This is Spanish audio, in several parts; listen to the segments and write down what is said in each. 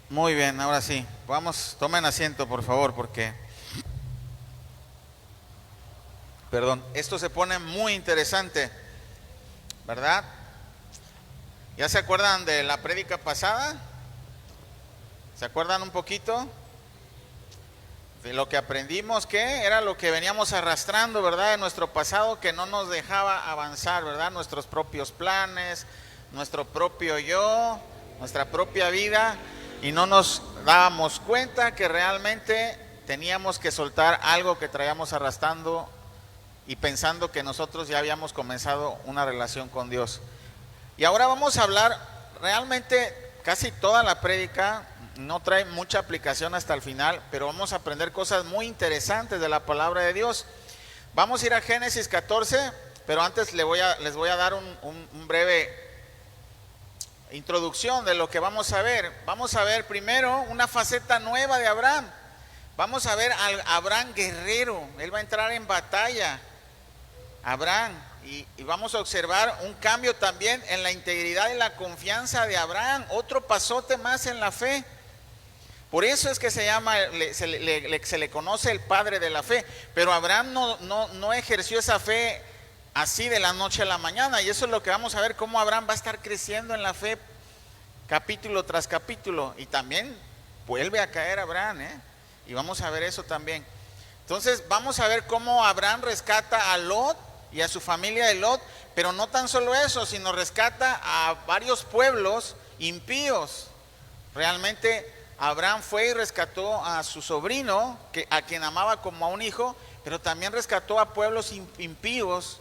Muy bien, ahora sí. Vamos, tomen asiento, por favor, porque, perdón, esto se pone muy interesante, ¿verdad? ¿Ya se acuerdan de la prédica pasada? ¿Se acuerdan un poquito de lo que aprendimos? ¿Qué era lo que veníamos arrastrando, verdad, de nuestro pasado, que no nos dejaba avanzar, verdad? Nuestros propios planes, nuestro propio yo, nuestra propia vida, y no nos dábamos cuenta que realmente teníamos que soltar algo que traíamos arrastrando y pensando que nosotros ya habíamos comenzado una relación con Dios. Y ahora vamos a hablar, realmente casi toda la prédica no trae mucha aplicación hasta el final, pero vamos a aprender cosas muy interesantes de la palabra de Dios. Vamos a ir a Génesis 14, pero antes les voy a dar un breve introducción de lo que vamos a ver. Vamos a ver primero una faceta nueva de Abraham. Vamos a ver al Abraham guerrero. Él va a entrar en batalla. Abraham. Y vamos a observar un cambio también en la integridad y la confianza de Abraham. Otro pasote más en la fe. Por eso es que se llama, se le conoce el padre de la fe. Pero Abraham no ejerció esa fe así de la noche a la mañana. Y eso es lo que vamos a ver, cómo Abraham va a estar creciendo en la fe capítulo tras capítulo. Y también vuelve a caer Abraham, y vamos a ver eso también. Entonces vamos a ver cómo Abraham rescata a Lot y a su familia de Lot. Pero no tan solo eso, sino rescata a varios pueblos impíos. Realmente Abraham fue y rescató a su sobrino, a quien amaba como a un hijo, pero también rescató a pueblos impíos,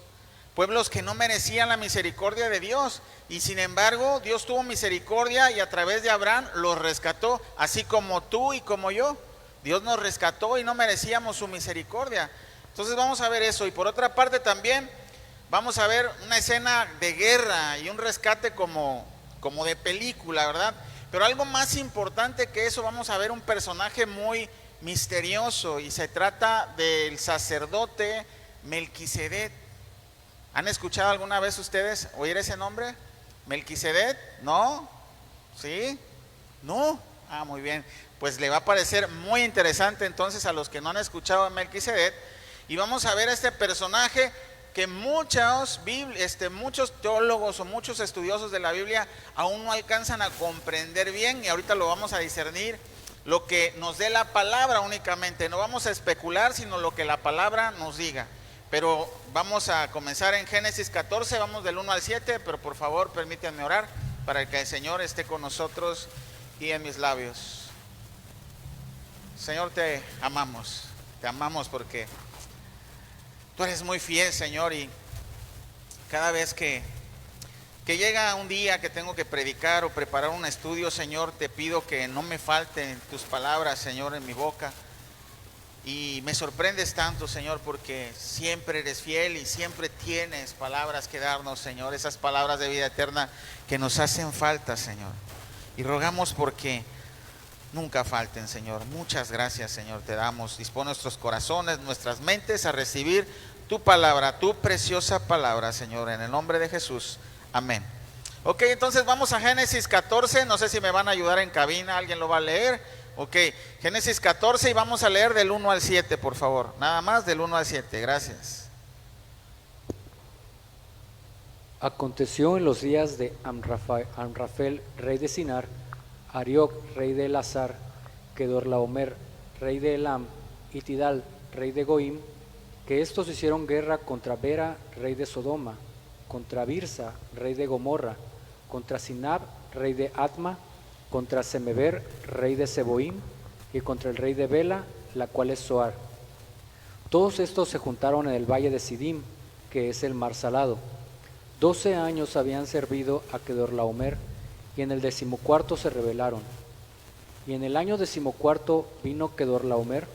pueblos que no merecían la misericordia de Dios. Y sin embargo, Dios tuvo misericordia y a través de Abraham los rescató, así como tú y como yo. Dios nos rescató y no merecíamos su misericordia. Entonces vamos a ver eso. Y por otra parte también vamos a ver una escena de guerra y un rescate como de película, ¿verdad? Pero algo más importante que eso, vamos a ver un personaje muy misterioso, y se trata del sacerdote Melquisedec. ¿Han escuchado alguna vez ustedes oír ese nombre? ¿Melquisedec? ¿No? ¿Sí? ¿No? Ah, muy bien. Pues le va a parecer muy interesante entonces a los que no han escuchado a Melquisedec. Y vamos a ver a este personaje que muchos teólogos o muchos estudiosos de la Biblia aún no alcanzan a comprender bien, y ahorita lo vamos a discernir, lo que nos dé la palabra únicamente. No vamos a especular, sino lo que la palabra nos diga. Pero vamos a comenzar en Génesis 14, vamos del 1 al 7, pero por favor permítanme orar para que el Señor esté con nosotros y en mis labios. Señor, te amamos porque tú eres muy fiel, Señor, y cada vez que llega un día que tengo que predicar o preparar un estudio, Señor, te pido que no me falten tus palabras, Señor, en mi boca. Y me sorprendes tanto, Señor, porque siempre eres fiel y siempre tienes palabras que darnos, Señor, esas palabras de vida eterna que nos hacen falta, Señor. Y rogamos porque nunca falten, Señor. Muchas gracias, Señor, te damos. Dispone nuestros corazones, nuestras mentes a recibir tu palabra, tu preciosa palabra, Señor, en el nombre de Jesús. Amén. Ok, entonces vamos a Génesis 14. No sé si me van a ayudar en cabina, alguien lo va a leer. Ok, Génesis 14 y vamos a leer del 1 al 7, por favor. Nada más del 1 al 7, gracias. Aconteció en los días de Amrafel, rey de Sinar, Arioc, rey de Elazar, Kedorlaomer, rey de Elam, y Tidal, rey de Goim, que estos hicieron guerra contra Bera, rey de Sodoma, contra Birsa, rey de Gomorra, contra Sinab, rey de Atma, contra Semeber, rey de Seboim, y contra el rey de Bela, la cual es Zoar. Todos estos se juntaron en el valle de Sidim, que es el mar salado. 12 años habían servido a Kedorlaomer, y en el 14º se rebelaron. Y en el año 14º vino Kedorlaomer,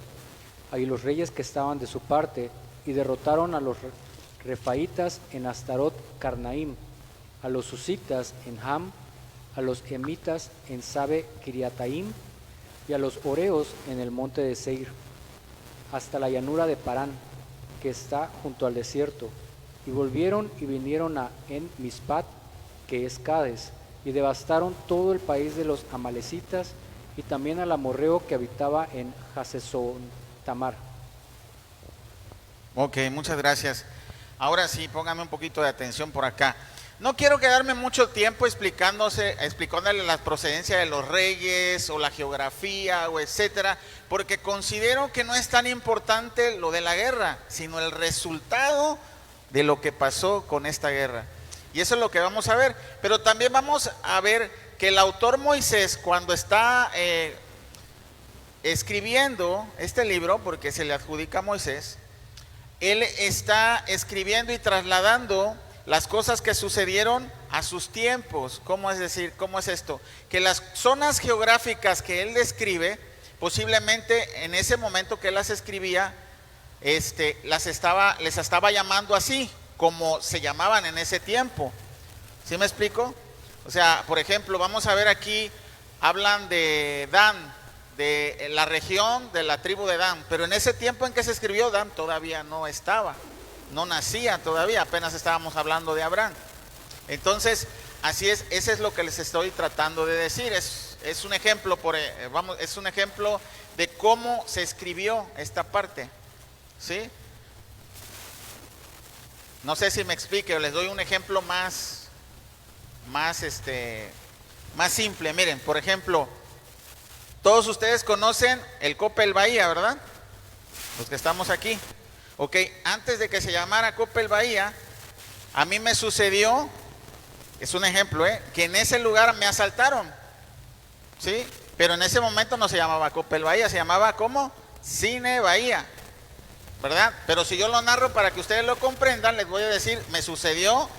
y los reyes que estaban de su parte, y derrotaron a los refaitas en Astarot Carnaim, a los susitas en Ham, a los emitas en Sabe Kiriataim, y a los oreos en el monte de Seir, hasta la llanura de Parán, que está junto al desierto. Y volvieron y vinieron a En Mispat, que es Cades, y devastaron todo el país de los amalecitas, y también al amorreo que habitaba en Hasezontamar. Ok, muchas gracias. Ahora sí, póngame un poquito de atención por acá. No quiero quedarme mucho tiempo explicándole la procedencia de los reyes o la geografía o etcétera, porque considero que no es tan importante lo de la guerra, sino el resultado de lo que pasó con esta guerra. Y eso es lo que vamos a ver. Pero también vamos a ver que el autor Moisés, cuando está escribiendo este libro, porque se le adjudica a Moisés, él está escribiendo y trasladando las cosas que sucedieron a sus tiempos. ¿Cómo es decir? ¿Cómo es esto? Que las zonas geográficas que él describe, posiblemente en ese momento que él las escribía, les estaba llamando así, como se llamaban en ese tiempo. ¿Sí me explico? O sea, por ejemplo, vamos a ver aquí, hablan de Dan, de la región de la tribu de Dan, pero en ese tiempo en que se escribió, Dan todavía no estaba, no nacía todavía, apenas estábamos hablando de Abraham. Entonces, así es, ese es lo que les estoy tratando de decir. Es un ejemplo, es un ejemplo de cómo se escribió esta parte, ¿sí? No sé si me explique, les doy un ejemplo más simple. Miren, por ejemplo, todos ustedes conocen el Coppel Bahía, ¿verdad? Los que estamos aquí. Ok, antes de que se llamara Coppel Bahía, a mí me sucedió, es un ejemplo, que en ese lugar me asaltaron, ¿sí? Pero en ese momento no se llamaba Coppel Bahía, se llamaba ¿cómo? Cine Bahía, ¿verdad? Pero si yo lo narro para que ustedes lo comprendan, les voy a decir, me sucedió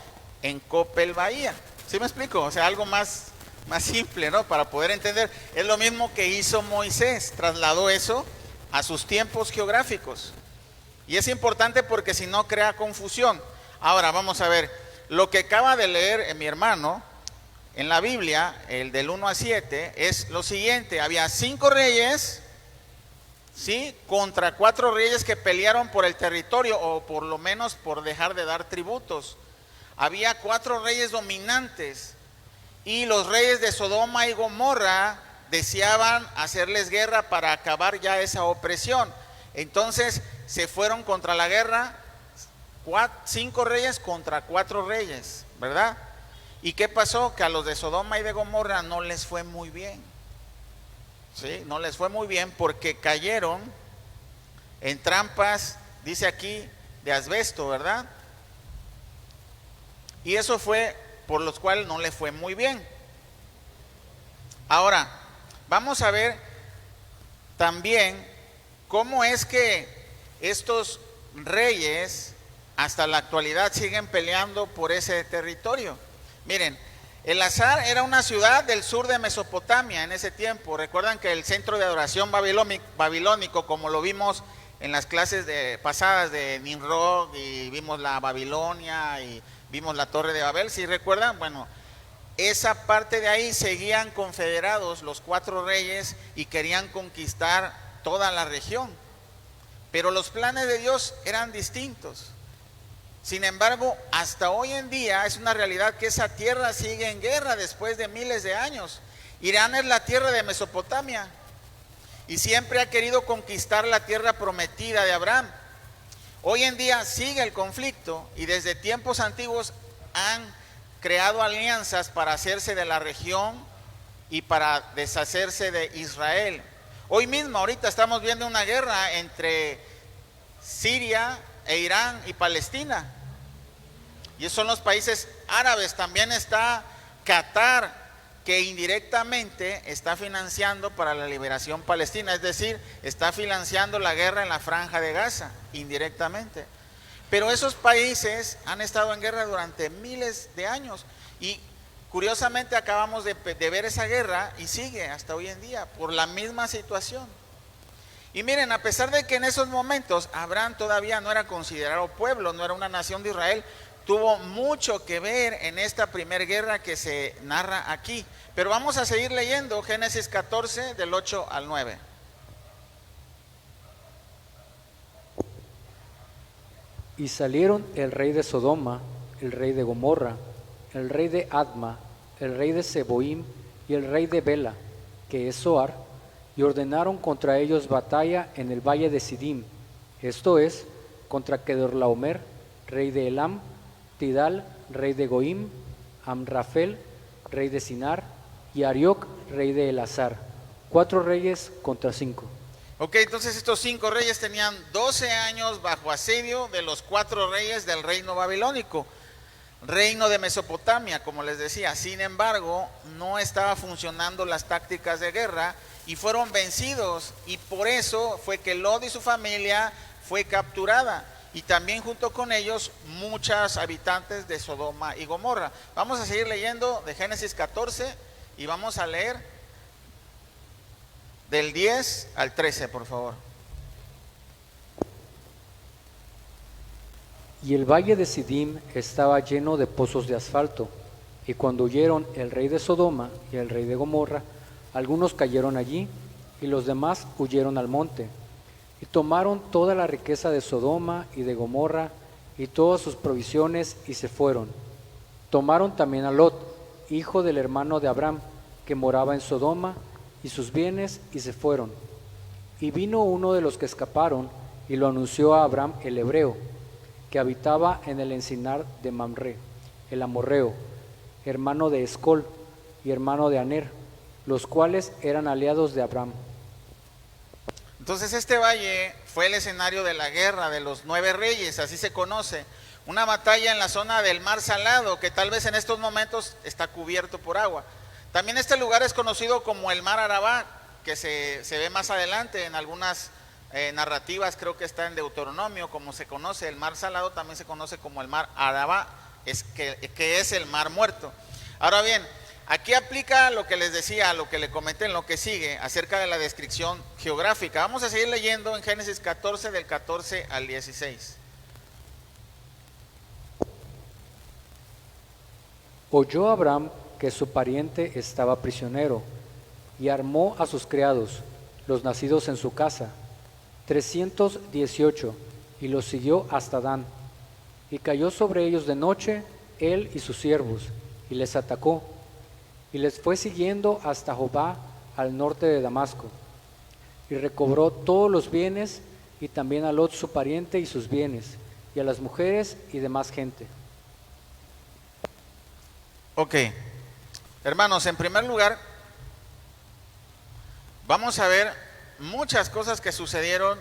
en Coppel Bahía. ¿Sí me explico? O sea, algo más simple, ¿no? Para poder entender. Es lo mismo que hizo Moisés, trasladó eso a sus tiempos geográficos. Y es importante porque si no crea confusión. Ahora vamos a ver, lo que acaba de leer mi hermano en la Biblia, el del 1 a 7, es lo siguiente: había 5 reyes, ¿sí?, contra 4 reyes que pelearon por el territorio, o por lo menos por dejar de dar tributos. Había 4 reyes dominantes, y los reyes de Sodoma y Gomorra deseaban hacerles guerra para acabar ya esa opresión. Entonces se fueron contra la guerra, 5 reyes contra 4 reyes, ¿verdad? ¿Y qué pasó? Que a los de Sodoma y de Gomorra no les fue muy bien, ¿sí? No les fue muy bien porque cayeron en trampas, dice aquí, de asbesto, ¿verdad? Y eso fue por los cuales no le fue muy bien. Ahora, vamos a ver también cómo es que estos reyes hasta la actualidad siguen peleando por ese territorio. Miren, Elazar era una ciudad del sur de Mesopotamia en ese tiempo. Recuerdan que el centro de adoración babilónico, como lo vimos en las clases pasadas de Nimrod, y vimos la Babilonia y vimos la Torre de Babel, ¿sí recuerdan? Bueno, esa parte de ahí seguían confederados los 4 reyes y querían conquistar toda la región. Pero los planes de Dios eran distintos. Sin embargo, hasta hoy en día es una realidad que esa tierra sigue en guerra después de miles de años. Irán es la tierra de Mesopotamia y siempre ha querido conquistar la tierra prometida de Abraham. Hoy en día sigue el conflicto y desde tiempos antiguos han creado alianzas para hacerse de la región y para deshacerse de Israel. Hoy mismo, ahorita estamos viendo una guerra entre Siria e Irán y Palestina. Y esos son los países árabes. También está Qatar, que indirectamente está financiando para la liberación palestina, es decir, está financiando la guerra en la Franja de Gaza, indirectamente. Pero esos países han estado en guerra durante miles de años y curiosamente acabamos de ver esa guerra y sigue hasta hoy en día por la misma situación. Y miren, a pesar de que en esos momentos Abraham todavía no era considerado pueblo, no era una nación de Israel, tuvo mucho que ver en esta primera guerra que se narra aquí. Pero vamos a seguir leyendo Génesis 14 del 8 al 9. Y salieron el rey de Sodoma, el rey de Gomorra, el rey de Adma, el rey de Seboim y el rey de Bela, que es Zoar, y ordenaron contra ellos batalla en el valle de Sidim, esto es, contra Kedorlaomer, rey de Elam, Tidal, rey de Goim, Amrafel, rey de Sinar, y Arioc, rey de Elazar. 4 reyes contra 5. Ok, entonces estos 5 reyes tenían 12 años bajo asedio de los 4 reyes del reino babilónico, reino de Mesopotamia, como les decía. Sin embargo, no estaba funcionando las tácticas de guerra y fueron vencidos, y por eso fue que Lot y su familia fue capturada, y también junto con ellos muchos habitantes de Sodoma y Gomorra. Vamos a seguir leyendo de Génesis 14 y vamos a leer del 10 al 13, por favor. Y el valle de Sidim estaba lleno de pozos de asfalto, y cuando huyeron el rey de Sodoma y el rey de Gomorra, algunos cayeron allí, y los demás huyeron al monte, y tomaron toda la riqueza de Sodoma y de Gomorra, y todas sus provisiones, y se fueron. Tomaron también a Lot, hijo del hermano de Abraham, que moraba en Sodoma, y sus bienes, y se fueron. Y vino uno de los que escaparon, y lo anunció a Abraham el hebreo, que habitaba en el encinar de Mamre, el amorreo, hermano de Escol y hermano de Aner, los cuales eran aliados de Abraham. Entonces este valle fue el escenario de la guerra de los 9 reyes, así se conoce. Una batalla en la zona del Mar Salado, que tal vez en estos momentos está cubierto por agua. También este lugar es conocido como el Mar Arabá, que se ve más adelante en algunas narrativas, creo que está en Deuteronomio, como se conoce. El Mar Salado también se conoce como el Mar Arabá, que es el Mar Muerto. Ahora bien, aquí aplica lo que les decía, lo que le comenté en lo que sigue, acerca de la descripción geográfica. Vamos a seguir leyendo en Génesis 14, del 14 al 16. Oyó Abraham que su pariente estaba prisionero, y armó a sus criados, los nacidos en su casa, 318, y los siguió hasta Dan. Y cayó sobre ellos de noche, él y sus siervos, y les atacó, y les fue siguiendo hasta Jobá, al norte de Damasco, y recobró todos los bienes, y también a Lot su pariente y sus bienes, y a las mujeres y demás gente. Ok, hermanos, en primer lugar, vamos a ver muchas cosas que sucedieron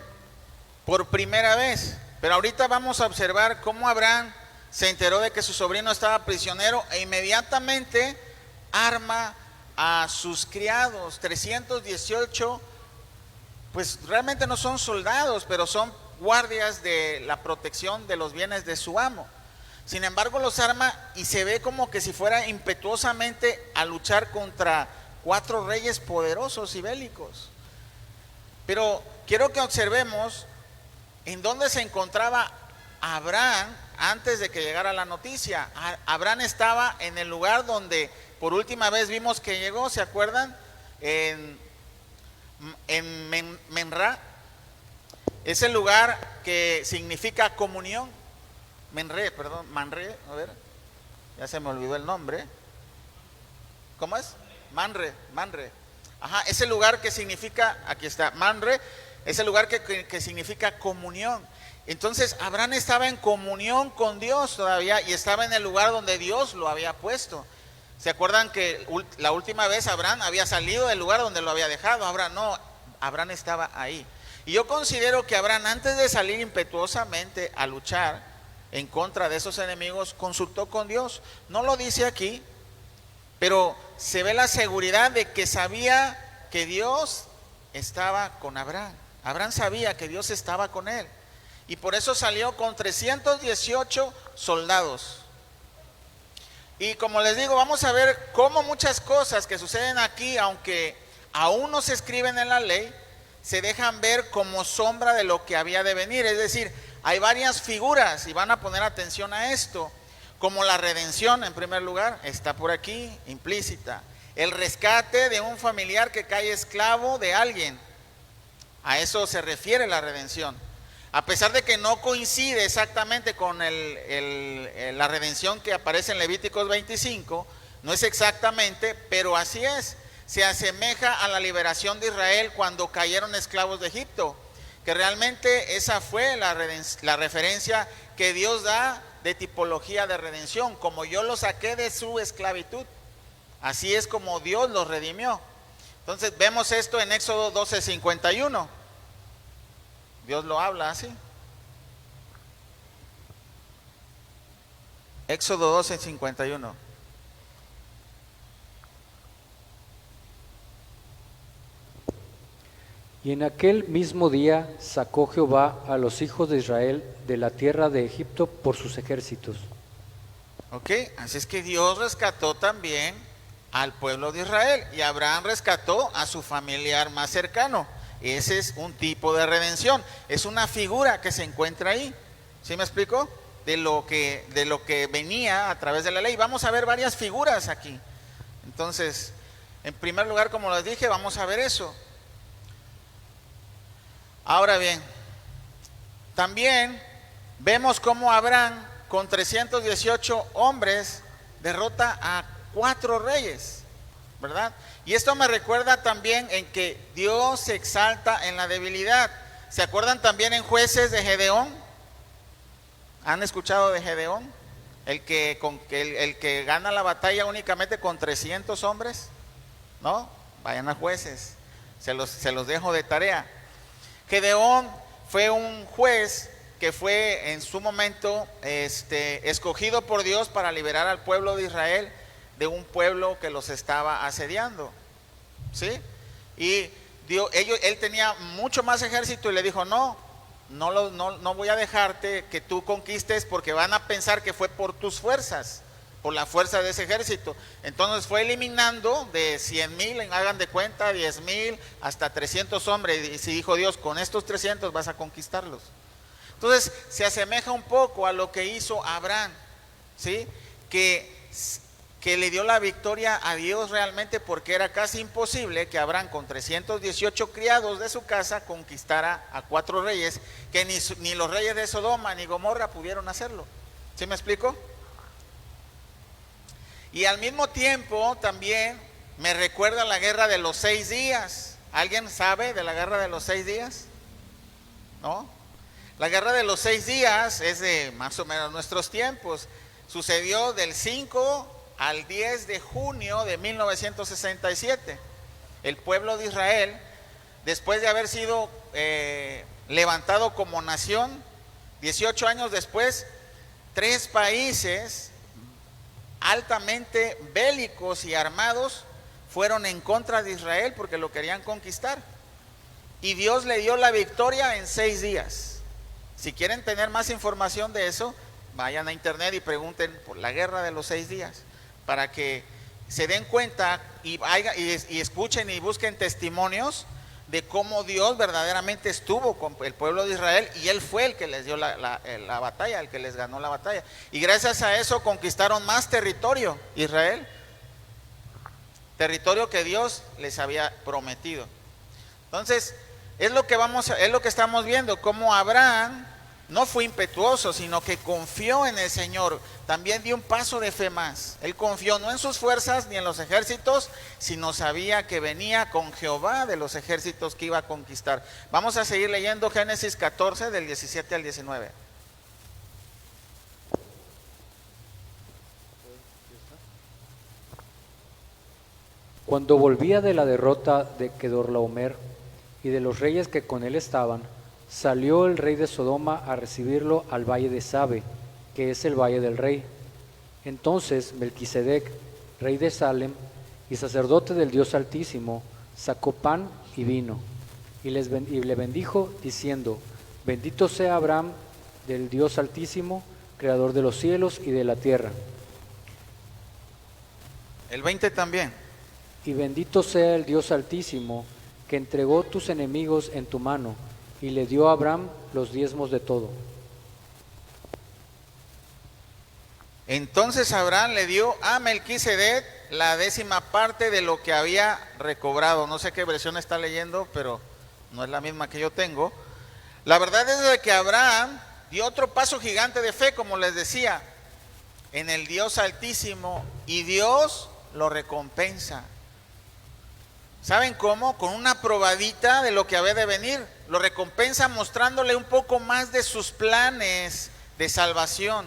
por primera vez, pero ahorita vamos a observar cómo Abraham se enteró de que su sobrino estaba prisionero e inmediatamente arma a sus criados. 318, pues realmente no son soldados, pero son guardias de la protección de los bienes de su amo. Sin embargo, los arma y se ve como que si fuera impetuosamente a luchar contra 4 reyes poderosos y bélicos. Pero quiero que observemos en dónde se encontraba Abraham antes de que llegara la noticia. Abraham estaba en el lugar donde por última vez vimos que llegó, ¿se acuerdan? En Menra. Es el lugar que significa comunión. Manre, a ver, ya se me olvidó el nombre. ¿Cómo es? Manre. Ajá, ese lugar que significa, aquí está, Manre, es el lugar que significa comunión. Entonces Abraham estaba en comunión con Dios todavía y estaba en el lugar donde Dios lo había puesto. ¿Se acuerdan que la última vez Abraham había salido del lugar donde lo había dejado? Ahora no, Abraham estaba ahí. Y yo considero que Abraham, antes de salir impetuosamente a luchar en contra de esos enemigos, consultó con Dios. No lo dice aquí, pero se ve la seguridad de que sabía que Dios estaba con Abraham. Abraham sabía que Dios estaba con él. Y por eso salió con 318 soldados. Y como les digo, vamos a ver cómo muchas cosas que suceden aquí, aunque aún no se escriben en la ley, se dejan ver como sombra de lo que había de venir. Es decir, hay varias figuras y van a poner atención a esto, como la redención en primer lugar, está por aquí implícita. El rescate de un familiar que cae esclavo de alguien, a eso se refiere la redención. A pesar de que no coincide exactamente con la redención que aparece en Levíticos 25, no es exactamente, pero así es. se asemeja a la liberación de Israel cuando cayeron esclavos de Egipto, que realmente esa fue la referencia que Dios da de tipología de redención. Como yo los saqué de su esclavitud, así es como Dios los redimió. Entonces vemos esto en Éxodo 12:51. Dios lo habla así. Éxodo 12:51. Y en aquel mismo día sacó Jehová a los hijos de Israel de la tierra de Egipto por sus ejércitos. Ok, así es que Dios rescató también al pueblo de Israel, y Abraham rescató a su familiar más cercano. Ese es un tipo de redención, es una figura que se encuentra ahí. ¿Sí me explico? De lo que venía a través de la ley. Vamos a ver varias figuras aquí. Entonces, en primer lugar, como les dije, vamos a ver eso. Ahora bien, también vemos cómo Abraham, con 318 hombres, derrota a 4 reyes, ¿verdad? Y esto me recuerda también en que Dios se exalta en la debilidad. ¿Se acuerdan también en Jueces de Gedeón? ¿Han escuchado de Gedeón? El que gana la batalla únicamente con 300 hombres, ¿no? Vayan a Jueces, se los dejo de tarea. Gedeón fue un juez que fue en su momento escogido por Dios para liberar al pueblo de Israel de un pueblo que los estaba asediando, ¿sí? Y él tenía mucho más ejército y le dijo, no voy a dejarte que tú conquistes, porque van a pensar que fue por tus fuerzas, por la fuerza de ese ejército. Entonces fue eliminando de 100,000, hagan de cuenta, 10,000 hasta 300 hombres, y si dijo Dios, con estos 300 vas a conquistarlos. Entonces se asemeja un poco a lo que hizo Abraham, ¿sí? Que le dio la victoria a Dios realmente, porque era casi imposible que Abraham, con 318 criados de su casa, conquistara a 4 reyes, que ni los reyes de Sodoma ni Gomorra pudieron hacerlo. ¿Sí me explico? Y al mismo tiempo también me recuerda la guerra de los 6 días. ¿Alguien sabe de la guerra de los 6 días? ¿No? La guerra de los 6 días es de más o menos nuestros tiempos. Sucedió del 5 al 10 de junio de 1967. El pueblo de Israel, después de haber sido levantado como nación, 18 años después, 3 países altamente bélicos y armados fueron en contra de Israel porque lo querían conquistar. Y Dios le dio la victoria en 6 días. Si quieren tener más información de eso, vayan a internet y pregunten por la guerra de los 6 días, para que se den cuenta y escuchen y busquen testimonios de cómo Dios verdaderamente estuvo con el pueblo de Israel, y Él fue el que les dio la batalla, el que les ganó la batalla. Y gracias a eso conquistaron más territorio, Israel, territorio que Dios les había prometido. Entonces, es lo que estamos viendo, cómo Abraham no fue impetuoso, sino que confió en el Señor. También dio un paso de fe más. Él confió no en sus fuerzas ni en los ejércitos, sino sabía que venía con Jehová de los ejércitos que iba a conquistar. Vamos a seguir leyendo Génesis 14 del 17 al 19. Cuando volvía de la derrota de Kedorlaomer y de los reyes que con él estaban, salió el rey de Sodoma a recibirlo al valle de Sabe, que es el valle del rey. Entonces Melquisedec, rey de Salem y sacerdote del Dios Altísimo, sacó pan y vino, y le bendijo, diciendo: bendito sea Abraham del Dios Altísimo, creador de los cielos y de la tierra. El 20 también. Y bendito sea el Dios Altísimo, que entregó tus enemigos en tu mano, y le dio a Abraham los diezmos de todo. Entonces Abraham le dio a Melquisedec la 10ª parte de lo que había recobrado. No sé qué versión está leyendo, pero no es la misma que yo tengo. La verdad es de que Abraham dio otro paso gigante de fe, como les decía, en el Dios Altísimo, y Dios lo recompensa. ¿Saben cómo? Con una probadita de lo que había de venir. Lo recompensa mostrándole un poco más de sus planes de salvación.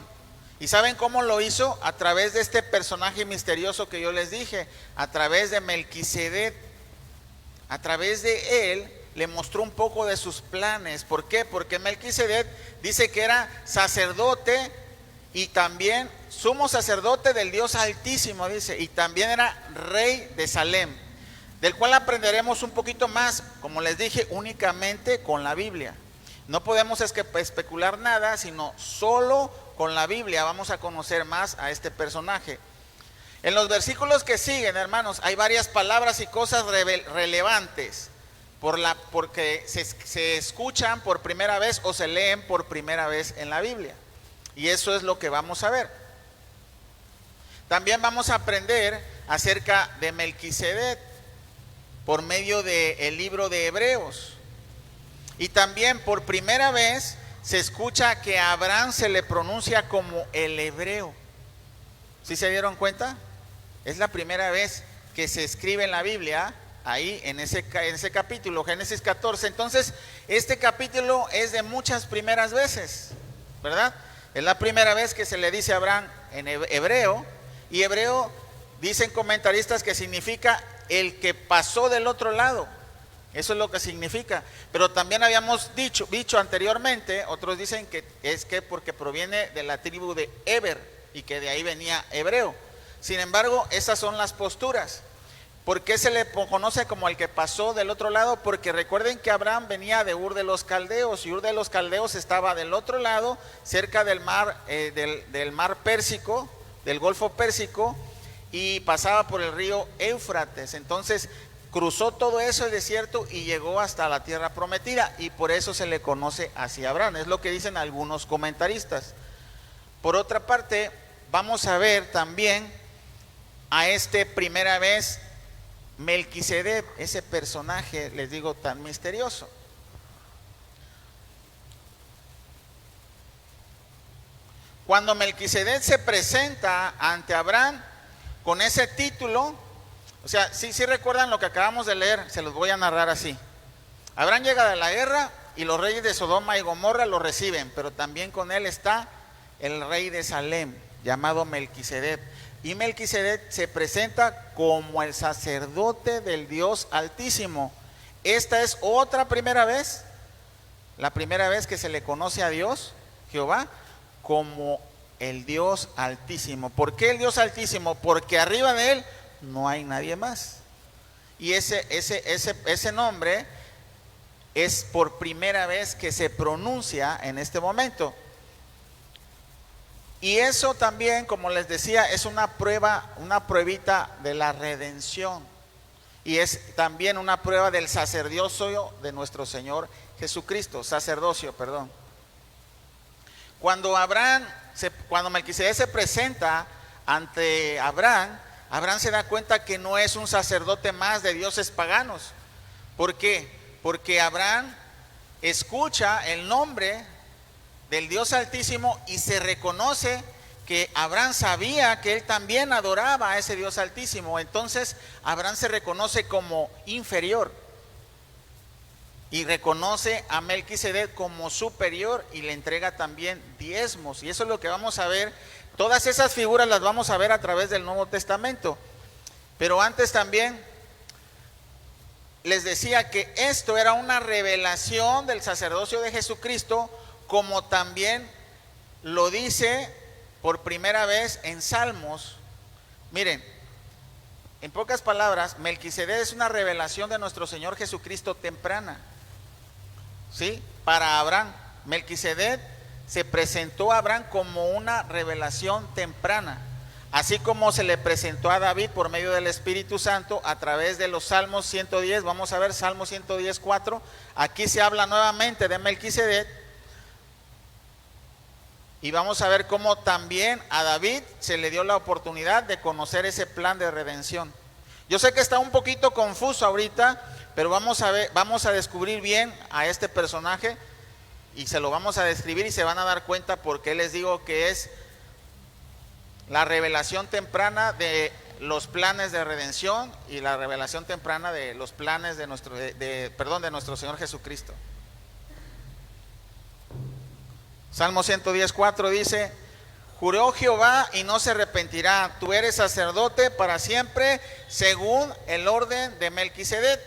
¿Y saben cómo lo hizo? A través de este personaje misterioso que yo les dije, a través de Melquisedec. A través de él le mostró un poco de sus planes. ¿Por qué? Porque Melquisedec dice que era sacerdote y también sumo sacerdote del Dios Altísimo, dice, y también era rey de Salem, del cual aprenderemos un poquito más, como les dije, únicamente con la Biblia. No podemos especular nada, sino solo con la Biblia vamos a conocer más a este personaje. En los versículos que siguen, hermanos, hay varias palabras y cosas relevantes porque se escuchan por primera vez o se leen por primera vez en la Biblia. Y eso es lo que vamos a ver. También vamos a aprender acerca de Melquisedec por medio del libro de Hebreos. Y también por primera vez se escucha que a Abraham se le pronuncia como el hebreo. ¿Sí se dieron cuenta? Es la primera vez que se escribe en la Biblia, ahí en ese capítulo, Génesis 14. Entonces, este capítulo es de muchas primeras veces, ¿verdad? Es la primera vez que se le dice a Abraham en hebreo, y hebreo dicen comentaristas que significa el que pasó del otro lado. Eso es lo que significa. Pero también habíamos dicho anteriormente, otros dicen que es que porque proviene de la tribu de Eber y que de ahí venía hebreo. Sin embargo, esas son las posturas. ¿Por qué se le conoce como el que pasó del otro lado? Porque recuerden que Abraham venía de Ur de los Caldeos, y Ur de los Caldeos estaba del otro lado, cerca del mar, del mar Pérsico, del Golfo Pérsico, y pasaba por el río Éufrates. Entonces cruzó todo eso, el desierto, y llegó hasta la tierra prometida, y por eso se le conoce así a Abraham. Es lo que dicen algunos comentaristas. Por otra parte, vamos a ver también a este primera vez Melquisedec, ese personaje, les digo, tan misterioso. Cuando Melquisedec se presenta ante Abraham con ese título, o sea, sí recuerdan lo que acabamos de leer, se los voy a narrar así. Abraham llega de la guerra y los reyes de Sodoma y Gomorra lo reciben, pero también con él está el rey de Salem, llamado Melquisedec. Y Melquisedec se presenta como el sacerdote del Dios Altísimo. Esta es otra primera vez, la primera vez que se le conoce a Dios, Jehová, como el Dios Altísimo. ¿Por qué el Dios Altísimo? Porque arriba de él no hay nadie más. Y ese nombre es por primera vez que se pronuncia en este momento. Y eso también, como les decía, es una pruebita de la redención. Y es también una prueba del sacerdocio de nuestro Señor Jesucristo, perdón. Cuando Melquisedec se presenta ante Abraham, Abraham se da cuenta que no es un sacerdote más de dioses paganos. ¿Por qué? Porque Abraham escucha el nombre del Dios Altísimo y se reconoce que Abraham sabía que él también adoraba a ese Dios Altísimo. Entonces Abraham se reconoce como inferior y reconoce a Melquisedec como superior y le entrega también diezmos. Y eso es lo que vamos a ver. Todas esas figuras las vamos a ver a través del Nuevo Testamento. Pero antes también les decía que esto era una revelación del sacerdocio de Jesucristo, como también lo dice por primera vez en Salmos. Miren, en pocas palabras, Melquisedec es una revelación de nuestro Señor Jesucristo temprana, ¿sí? Para Abraham, Melquisedec se presentó a Abraham como una revelación temprana, así como se le presentó a David por medio del Espíritu Santo a través de los Salmos 110. Vamos a ver Salmo 110:4. Aquí se habla nuevamente de Melquisedec. Y vamos a ver cómo también a David se le dio la oportunidad de conocer ese plan de redención. Yo sé que está un poquito confuso ahorita, pero vamos a descubrir bien a este personaje y se lo vamos a describir y se van a dar cuenta por qué les digo que es la revelación temprana de los planes de redención y la revelación temprana de los planes de nuestro Señor Jesucristo. Salmo 110:4 dice: juró Jehová y no se arrepentirá, tú eres sacerdote para siempre según el orden de Melquisedec.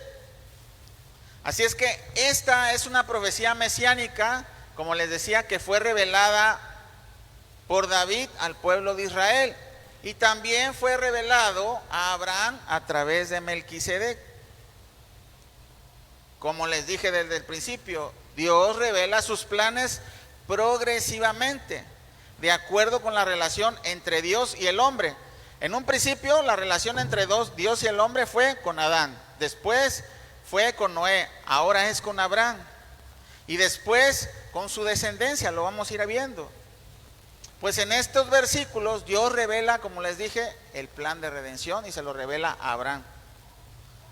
Así es que esta es una profecía mesiánica, como les decía, que fue revelada por David al pueblo de Israel, y también fue revelado a Abraham a través de Melquisedec. Como les dije desde el principio, Dios revela sus planes progresivamente, de acuerdo con la relación entre Dios y el hombre. En un principio, la relación entre Dios y el hombre fue con Adán, después fue con Noé, ahora es con Abraham, y después con su descendencia, lo vamos a ir viendo. Pues en estos versículos Dios revela, como les dije, el plan de redención, y se lo revela a Abraham.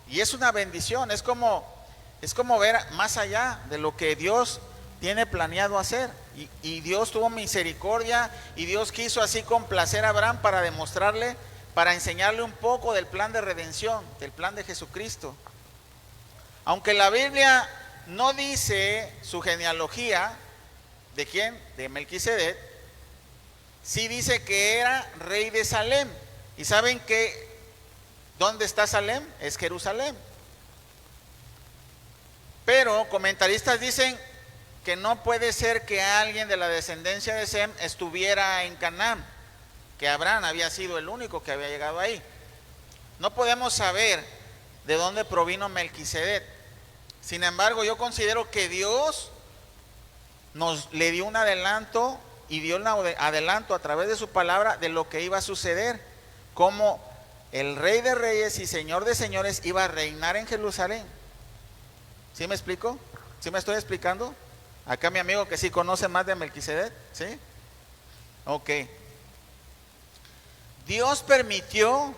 Y es una bendición, es como ver más allá de lo que Dios tiene planeado hacer. Y Dios tuvo misericordia, y Dios quiso así complacer a Abraham para demostrarle, para enseñarle un poco del plan de redención, del plan de Jesucristo. Aunque la Biblia no dice su genealogía, ¿de quién? De Melquisedec. Sí dice que era rey de Salem. ¿Y saben que dónde está Salem? Es Jerusalén. Pero comentaristas dicen que no puede ser que alguien de la descendencia de Sem estuviera en Canaán, que Abraham había sido el único que había llegado ahí. No podemos saber de dónde provino Melquisedec. Sin embargo, yo considero que Dios le dio un adelanto, y dio un adelanto a través de su palabra de lo que iba a suceder, como el Rey de Reyes y Señor de Señores iba a reinar en Jerusalén. ¿Sí me explico? ¿Sí me estoy explicando? Acá mi amigo que sí conoce más de Melquisedec, ¿sí? Ok. Dios permitió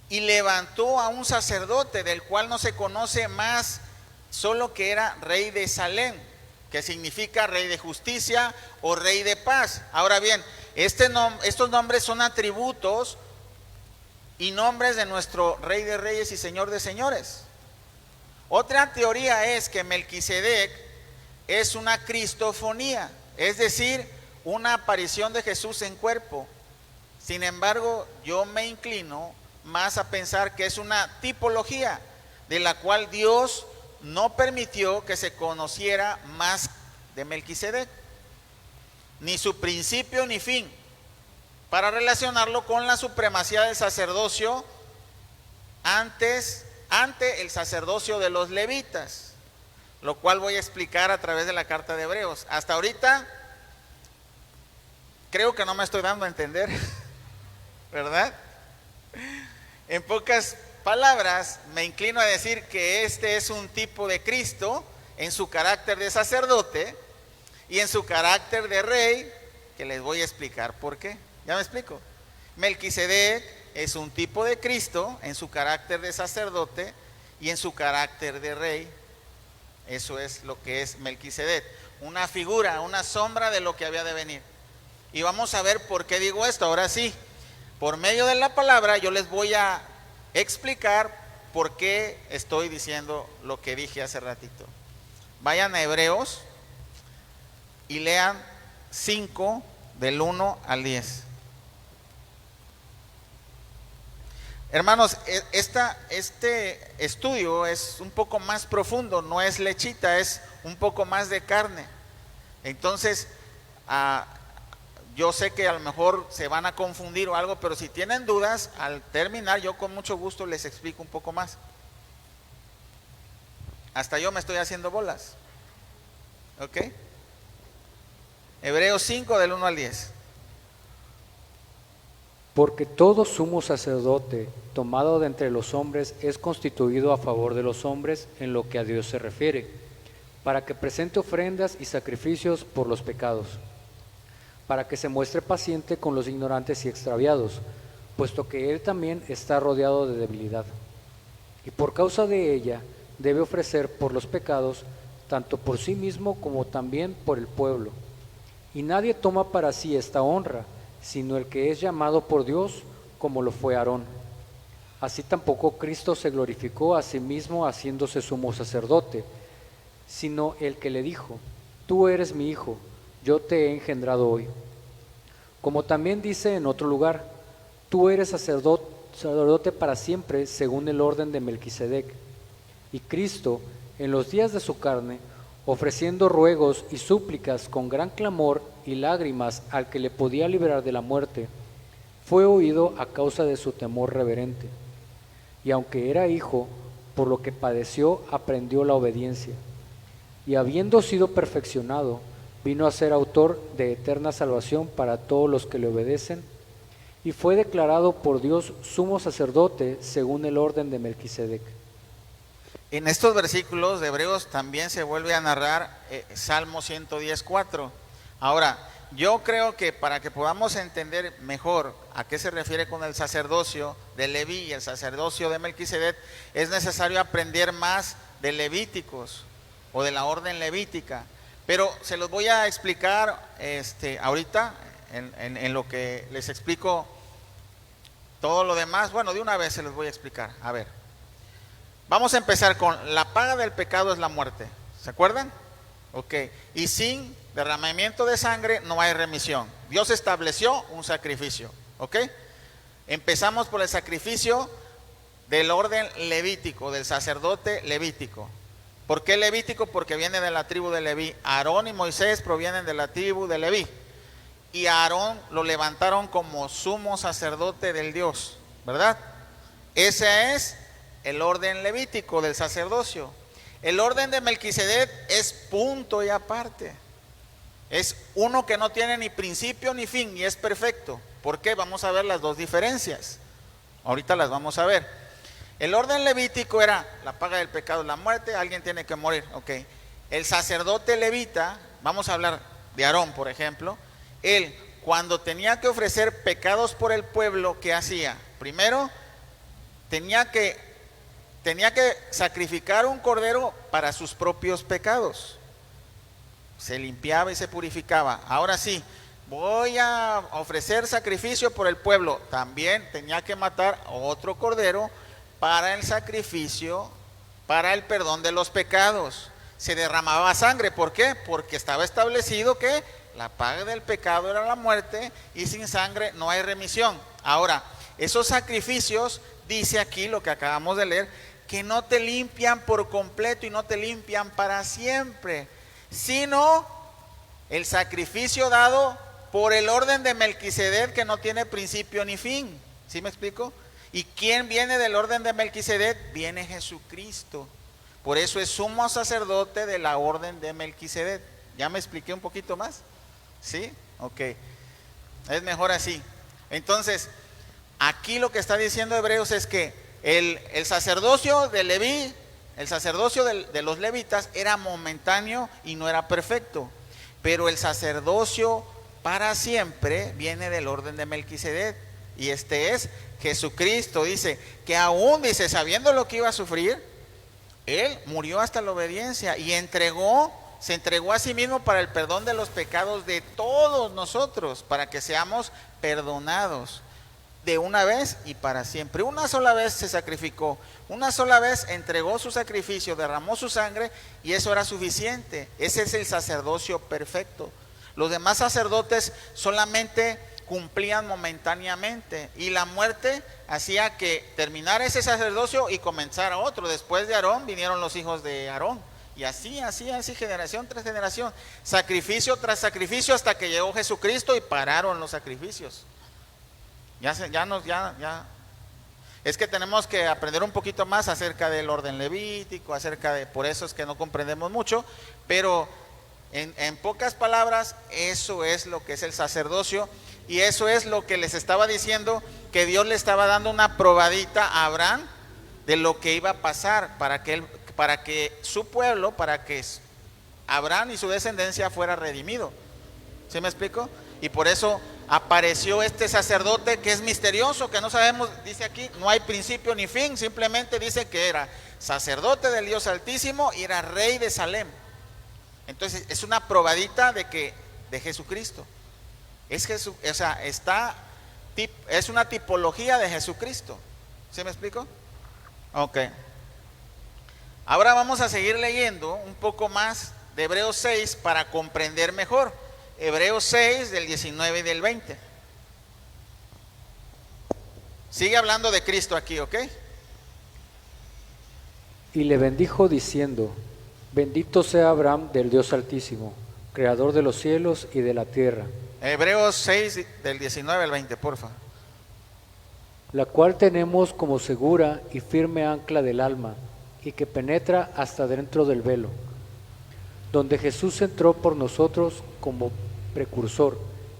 y levantó a un sacerdote del cual no se conoce más, solo que era rey de Salem, que significa rey de justicia o rey de paz. Ahora bien, estos nombres son atributos y nombres de nuestro Rey de Reyes y Señor de Señores. Otra teoría es que Melquisedec es una cristofonía, es decir, una aparición de Jesús en cuerpo. Sin embargo, yo me inclino más a pensar que es una tipología de la cual Dios no permitió que se conociera más de Melquisedec, ni su principio ni fin, para relacionarlo con la supremacía del sacerdocio ante el sacerdocio de los levitas, lo cual voy a explicar a través de la carta de Hebreos. Hasta ahorita creo que no me estoy dando a entender, ¿verdad? En pocas palabras, me inclino a decir que este es un tipo de Cristo en su carácter de sacerdote y en su carácter de rey, que les voy a explicar por qué. ¿Ya me explico? Melquisedec es un tipo de Cristo en su carácter de sacerdote y en su carácter de rey. Eso es lo que es Melquisedec, una figura, una sombra de lo que había de venir. Y vamos a ver por qué digo esto. Ahora sí, por medio de la palabra yo les voy a explicar por qué estoy diciendo lo que dije hace ratito. Vayan a Hebreos y lean 5 del 1 al 10. Hermanos, este estudio es un poco más profundo, no es lechita, es un poco más de carne. Entonces, yo sé que a lo mejor se van a confundir o algo, pero si tienen dudas, al terminar yo con mucho gusto les explico un poco más. Hasta yo me estoy haciendo bolas. ¿Ok? Hebreos 5 del 1 al 10. Porque todo sumo sacerdote tomado de entre los hombres es constituido a favor de los hombres en lo que a Dios se refiere, para que presente ofrendas y sacrificios por los pecados, para que se muestre paciente con los ignorantes y extraviados, puesto que él también está rodeado de debilidad. Y por causa de ella debe ofrecer por los pecados, tanto por sí mismo como también por el pueblo. Y nadie toma para sí esta honra, sino el que es llamado por Dios, como lo fue Aarón. Así tampoco Cristo se glorificó a sí mismo haciéndose sumo sacerdote, sino el que le dijo: Tú eres mi Hijo, yo te he engendrado hoy. Como también dice en otro lugar: Tú eres sacerdote para siempre según el orden de Melquisedec. Y Cristo, en los días de su carne, ofreciendo ruegos y súplicas con gran clamor y lágrimas al que le podía librar de la muerte, fue oído a causa de su temor reverente. Y aunque era hijo, por lo que padeció, aprendió la obediencia. Y habiendo sido perfeccionado, vino a ser autor de eterna salvación para todos los que le obedecen, y fue declarado por Dios sumo sacerdote según el orden de Melquisedec. En estos versículos de Hebreos también se vuelve a narrar Salmo 110:4. Ahora, yo creo que para que podamos entender mejor a qué se refiere con el sacerdocio de Leví y el sacerdocio de Melquisedec, es necesario aprender más de Levíticos o de la orden levítica. Pero se los voy a explicar ahorita en lo que les explico todo lo demás. Bueno, de una vez se los voy a explicar. A ver, vamos a empezar con la paga del pecado es la muerte. ¿Se acuerdan? Ok. Y sin derramamiento de sangre no hay remisión. Dios estableció un sacrificio. Ok. Empezamos por el sacrificio del orden levítico, del sacerdote levítico. ¿Por qué levítico? Porque viene de la tribu de Leví. Aarón y Moisés provienen de la tribu de Leví. Y a Aarón lo levantaron como sumo sacerdote del Dios, ¿verdad? Ese es el orden levítico del sacerdocio. El orden de Melquisedec es punto y aparte. Es uno que no tiene ni principio ni fin y es perfecto. ¿Por qué? Vamos a ver las dos diferencias. Ahorita las vamos a ver. El orden levítico era la paga del pecado, la muerte, alguien tiene que morir. Ok. El sacerdote levita, vamos a hablar de Aarón, por ejemplo. Él, cuando tenía que ofrecer pecados por el pueblo, ¿qué hacía? Primero, tenía que sacrificar un cordero para sus propios pecados. Se limpiaba y se purificaba. Ahora sí, voy a ofrecer sacrificio por el pueblo. También tenía que matar otro cordero para el sacrificio, para el perdón de los pecados. Se derramaba sangre. ¿Por qué? Porque estaba establecido que la paga del pecado era la muerte y sin sangre no hay remisión. Ahora, esos sacrificios, dice aquí lo que acabamos de leer, que no te limpian por completo y no te limpian para siempre, sino el sacrificio dado por el orden de Melquisedec, que no tiene principio ni fin. ¿Sí me explico? ¿Y quién viene del orden de Melquisedec? Viene Jesucristo. Por eso es sumo sacerdote de la orden de Melquisedec. ¿Ya me expliqué un poquito más? ¿Sí? Ok. Es mejor así. Entonces, aquí lo que está diciendo Hebreos es que el sacerdocio de Leví, el sacerdocio de los levitas era momentáneo y no era perfecto. Pero el sacerdocio para siempre viene del orden de Melquisedec. Y este es Jesucristo. Dice que aún, dice, sabiendo lo que iba a sufrir, Él murió hasta la obediencia y se entregó a sí mismo para el perdón de los pecados de todos nosotros, para que seamos perdonados de una vez y para siempre. Una sola vez se sacrificó, una sola vez entregó su sacrificio, derramó su sangre y eso era suficiente. Ese es el sacerdocio perfecto. Los demás sacerdotes solamente cumplían momentáneamente y la muerte hacía que terminara ese sacerdocio y comenzara otro. Después de Aarón vinieron los hijos de Aarón y así, generación tras generación, sacrificio tras sacrificio, hasta que llegó Jesucristo y pararon los sacrificios. Es que tenemos que aprender un poquito más acerca del orden levítico, por eso es que no comprendemos mucho, pero en pocas palabras, eso es lo que es el sacerdocio. Y eso es lo que les estaba diciendo, que Dios le estaba dando una probadita a Abraham de lo que iba a pasar para que su pueblo, para que Abraham y su descendencia fuera redimido. ¿Sí me explico? Y por eso apareció este sacerdote que es misterioso, que no sabemos, dice aquí, no hay principio ni fin, simplemente dice que era sacerdote del Dios Altísimo y era rey de Salem. Entonces es una probadita de Jesucristo. Es Jesús, o sea, está es una tipología de Jesucristo. ¿Sí me explico? Ok. Ahora vamos a seguir leyendo un poco más de Hebreos 6 para comprender mejor. Hebreos 6 del 19 y del 20. Sigue hablando de Cristo aquí, ¿ok? Y le bendijo diciendo: bendito sea Abraham del Dios Altísimo, creador de los cielos y de la tierra. Hebreos 6 del 19 al 20, porfa. La cual tenemos como segura y firme ancla del alma, y que penetra hasta dentro del velo, donde Jesús entró por nosotros como precursor,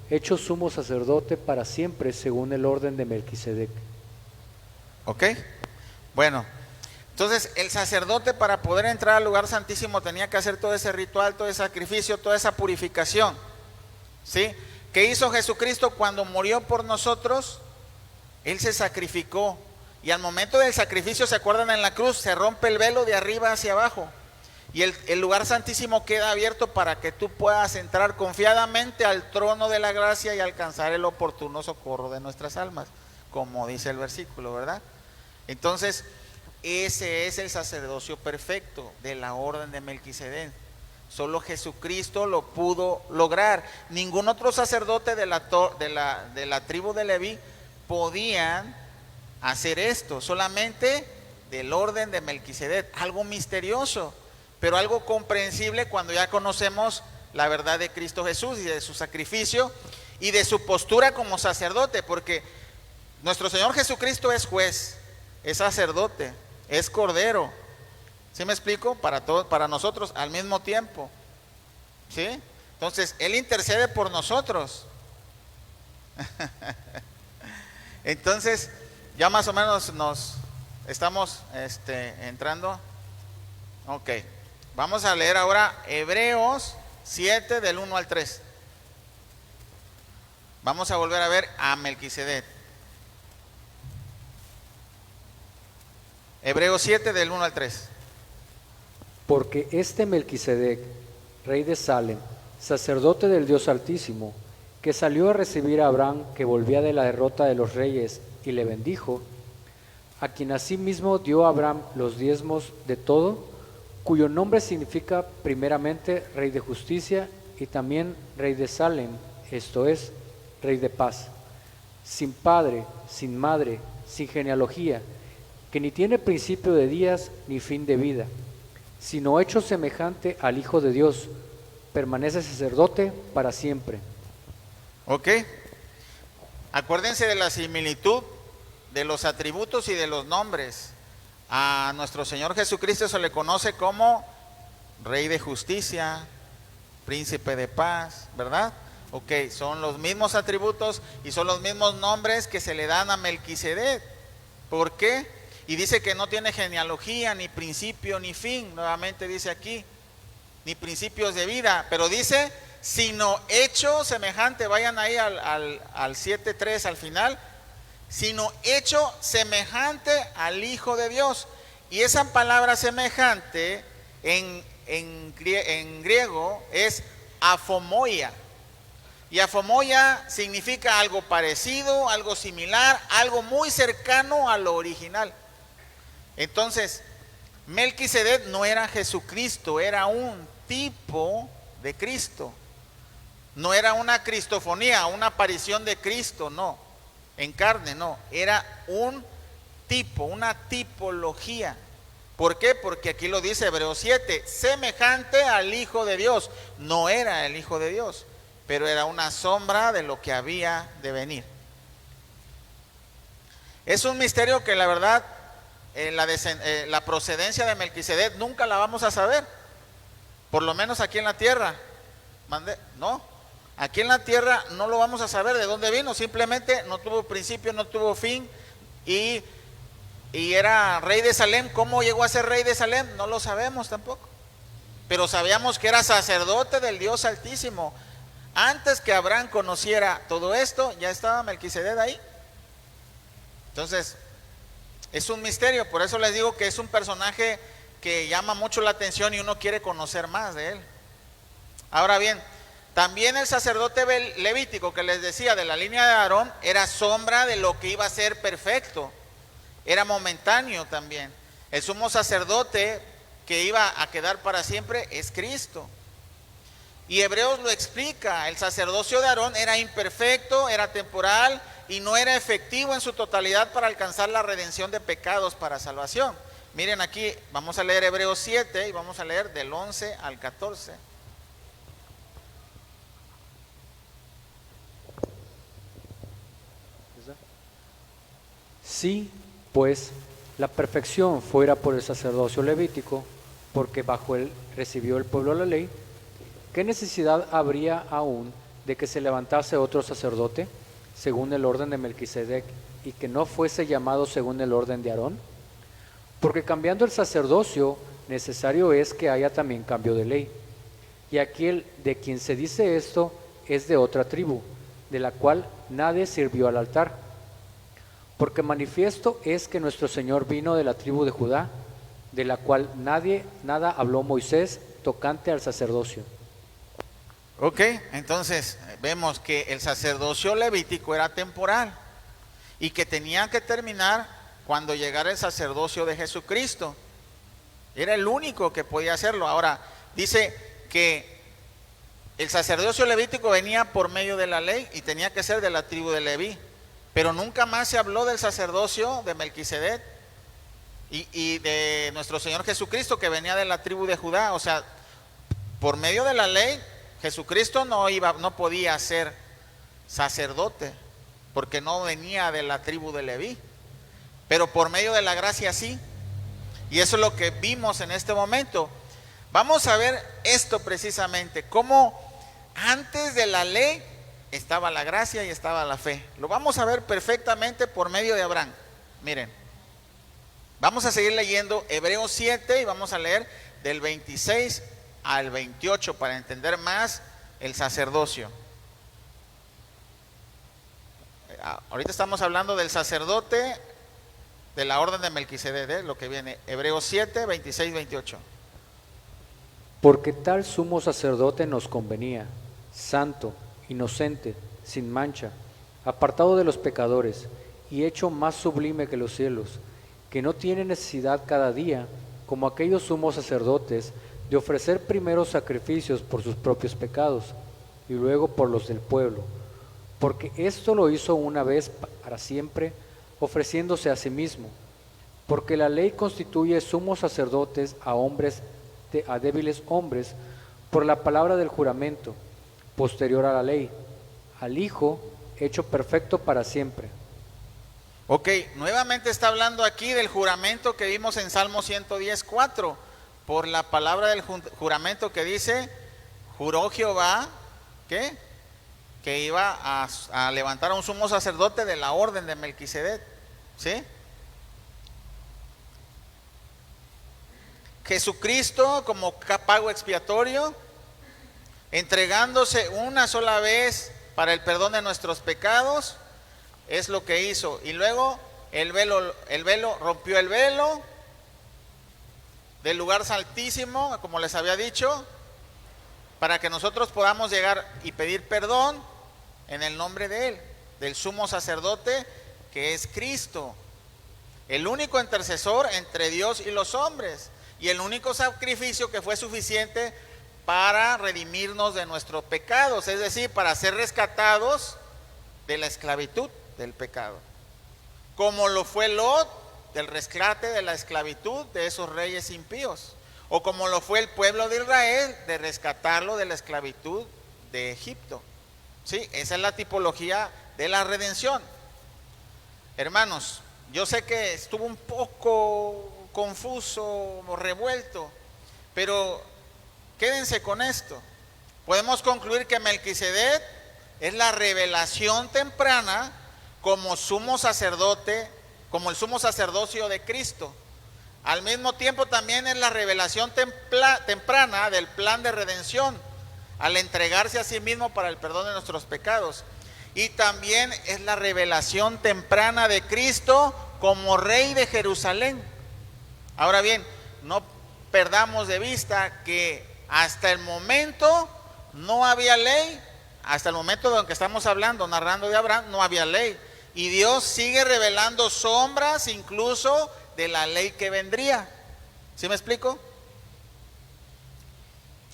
hecho sumo sacerdote para siempre según el orden de Melquisedec. ¿Ok? Bueno, entonces el sacerdote para poder entrar al lugar santísimo tenía que hacer todo ese ritual, todo ese sacrificio, toda esa purificación. ¿Sí? ¿Qué hizo Jesucristo cuando murió por nosotros? Él se sacrificó. Y al momento del sacrificio, ¿se acuerdan? En la cruz se rompe el velo de arriba hacia abajo. Y el lugar santísimo queda abierto para que tú puedas entrar confiadamente al trono de la gracia y alcanzar el oportuno socorro de nuestras almas, como dice el versículo, ¿verdad? Entonces, ese es el sacerdocio perfecto de la orden de Melquisedec. Solo Jesucristo lo pudo lograr. Ningún otro sacerdote de la tribu de Leví podían hacer esto, solamente del orden de Melquisedec. Algo misterioso, pero algo comprensible cuando ya conocemos la verdad de Cristo Jesús y de su sacrificio y de su postura como sacerdote, porque nuestro Señor Jesucristo es juez, es sacerdote, es cordero. ¿Sí me explico? Para nosotros al mismo tiempo. ¿Sí? Entonces, Él intercede por nosotros. Entonces, ya más o menos nos estamos entrando. Ok. Vamos a leer ahora Hebreos 7 del 1 al 3. Vamos a volver a ver a Melquisedec. Hebreos 7 del 1 al 3. Porque este Melquisedec, rey de Salem, sacerdote del Dios Altísimo, que salió a recibir a Abraham, que volvía de la derrota de los reyes, y le bendijo, a quien asimismo dio a Abraham los diezmos de todo, cuyo nombre significa primeramente Rey de Justicia y también Rey de Salem, esto es, Rey de Paz, sin padre, sin madre, sin genealogía, que ni tiene principio de días ni fin de vida, sino hecho semejante al Hijo de Dios, permanece sacerdote para siempre. Ok. Acuérdense de la similitud de los atributos y de los nombres. A nuestro Señor Jesucristo se le conoce como Rey de Justicia, Príncipe de Paz, ¿verdad? Ok, son los mismos atributos y son los mismos nombres que se le dan a Melquisedec. ¿Por qué? Y dice que no tiene genealogía, ni principio, ni fin. Nuevamente dice aquí, ni principios de vida. Pero dice, sino hecho semejante. Vayan ahí al 7.3 al final. Sino hecho semejante al Hijo de Dios. Y esa palabra semejante en griego es afomoia. Y afomoia significa algo parecido, algo similar, algo muy cercano a lo original. Entonces, Melquisedec no era Jesucristo, era un tipo de Cristo. No era una cristofonía, una aparición de Cristo, no, en carne, no. Era un tipo, una tipología. ¿Por qué? Porque aquí lo dice Hebreos 7, semejante al Hijo de Dios. No era el Hijo de Dios, pero era una sombra de lo que había de venir. Es un misterio que la verdad, la procedencia de Melquisedec nunca la vamos a saber, por lo menos aquí en la tierra. No, aquí en la tierra no lo vamos a saber de dónde vino, simplemente no tuvo principio, no tuvo fin y era rey de Salem. ¿Cómo llegó a ser rey de Salem? No lo sabemos tampoco, pero sabíamos que era sacerdote del Dios Altísimo. Antes que Abraham conociera todo esto, ya estaba Melquisedec ahí. Entonces, es un misterio, por eso les digo que es un personaje que llama mucho la atención y uno quiere conocer más de él. Ahora bien, También el sacerdote levítico que les decía de la línea de Aarón era sombra de lo que iba a ser perfecto, era momentáneo también. El sumo sacerdote que iba a quedar para siempre es Cristo. Y Hebreos lo explica, el sacerdocio de Aarón era imperfecto, era temporal y no era efectivo en su totalidad para alcanzar la redención de pecados para salvación. Miren aquí, vamos a leer Hebreos 7 y vamos a leer del 11 al 14. Si, pues, la perfección fuera por el sacerdocio levítico, porque bajo él recibió el pueblo la ley, ¿qué necesidad habría aún de que se levantase otro sacerdote, según el orden de Melquisedec, y que no fuese llamado según el orden de Aarón? Porque cambiando el sacerdocio, necesario es que haya también cambio de ley. Y aquel de quien se dice esto es de otra tribu, de la cual nadie sirvió al altar. Porque manifiesto es que nuestro Señor vino de la tribu de Judá, de la cual nada habló Moisés tocante al sacerdocio. Ok, entonces vemos que el sacerdocio levítico era temporal y que tenía que terminar cuando llegara el sacerdocio de Jesucristo. Era el único que podía hacerlo. Ahora, dice que el sacerdocio levítico venía por medio de la ley y tenía que ser de la tribu de Leví. Pero nunca más se habló del sacerdocio de Melquisedec y de nuestro Señor Jesucristo que venía de la tribu de Judá. O sea, por medio de la ley, Jesucristo no podía ser sacerdote porque no venía de la tribu de Leví. Pero por medio de la gracia sí. Y eso es lo que vimos en este momento. Vamos a ver esto precisamente, cómo antes de la ley estaba la gracia y estaba la fe. Lo vamos a ver perfectamente por medio de Abraham. Miren, vamos a seguir leyendo Hebreos 7 y vamos a leer del 26 al 28 para entender más el sacerdocio. Ahorita estamos hablando del sacerdote de la orden de Melquisedec, lo que viene, Hebreos 7, 26, 28. Porque tal sumo sacerdote nos convenía, santo, inocente, sin mancha, apartado de los pecadores y hecho más sublime que los cielos, que no tiene necesidad cada día, como aquellos sumos sacerdotes, de ofrecer primero sacrificios por sus propios pecados y luego por los del pueblo, porque esto lo hizo una vez para siempre, ofreciéndose a sí mismo, porque la ley constituye sumos sacerdotes a débiles hombres por la palabra del juramento, posterior a la ley, al Hijo hecho perfecto para siempre. Ok, nuevamente está hablando aquí del juramento que vimos en Salmo 110:4, por la palabra del juramento que dice, juró Jehová, ¿qué? Que iba a levantar a un sumo sacerdote de la orden de Melquisedec, ¿sí? Jesucristo como pago expiatorio, entregándose una sola vez para el perdón de nuestros pecados, es lo que hizo. Y luego el velo rompió el velo del lugar santísimo, como les había dicho, para que nosotros podamos llegar y pedir perdón en el nombre de Él, del sumo sacerdote que es Cristo, el único intercesor entre Dios y los hombres, y el único sacrificio que fue suficiente para redimirnos de nuestros pecados, es decir, para ser rescatados de la esclavitud del pecado, como lo fue Lot del rescate de la esclavitud de esos reyes impíos, o como lo fue el pueblo de Israel de rescatarlo de la esclavitud de Egipto. Sí, esa es la tipología de la redención. Hermanos, yo sé que estuvo un poco confuso o revuelto, pero quédense con esto. Podemos concluir que Melquisedec es la revelación temprana como sumo sacerdote, como el sumo sacerdocio de Cristo. Al mismo tiempo también es la revelación temprana del plan de redención, al entregarse a sí mismo para el perdón de nuestros pecados. Y también es la revelación temprana de Cristo como Rey de Jerusalén. Ahora bien, no perdamos de vista que hasta el momento no había ley. Hasta el momento de que estamos hablando, narrando de Abraham, no había ley. Y Dios sigue revelando sombras incluso de la ley que vendría. ¿Sí me explico?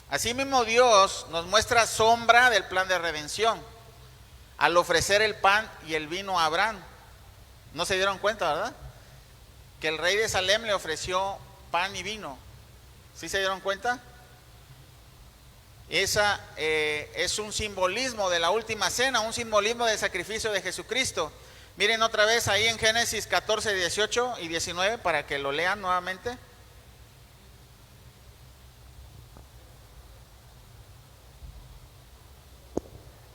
Así mismo Dios nos muestra sombra del plan de redención al ofrecer el pan y el vino a Abraham. ¿No se dieron cuenta, verdad? Que el rey de Salem le ofreció pan y vino. ¿Sí se dieron cuenta? Esa es un simbolismo de la última cena, un simbolismo del sacrificio de Jesucristo. Miren otra vez ahí en Génesis 14, 18 y 19 para que lo lean nuevamente.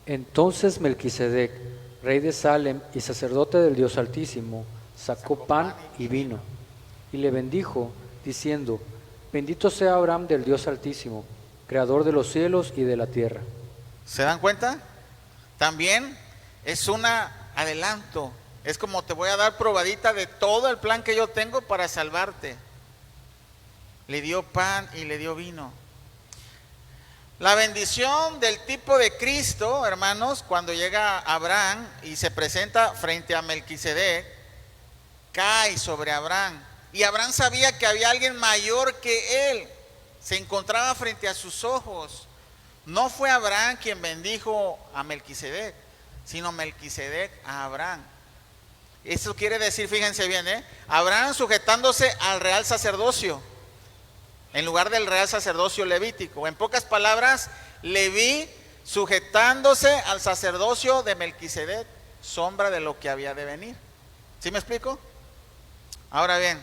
Entonces Melquisedec, rey de Salem y sacerdote del Dios Altísimo, sacó pan y vino, y le bendijo, diciendo: Bendito sea Abraham del Dios Altísimo, creador de los cielos y de la tierra. ¿Se dan cuenta? También es un adelanto. Es como te voy a dar probadita de todo el plan que yo tengo para salvarte. Le dio pan y le dio vino. La bendición del tipo de Cristo, hermanos, cuando llega Abraham y se presenta frente a Melquisedec, cae sobre Abraham. Y Abraham sabía que había alguien mayor que él. Se encontraba frente a sus ojos. No fue Abraham quien bendijo a Melquisedec, sino Melquisedec a Abraham. Eso quiere decir, fíjense bien, Abraham sujetándose al real sacerdocio, en lugar del real sacerdocio levítico. En pocas palabras, Leví sujetándose al sacerdocio de Melquisedec, sombra de lo que había de venir. ¿Sí me explico? Ahora bien,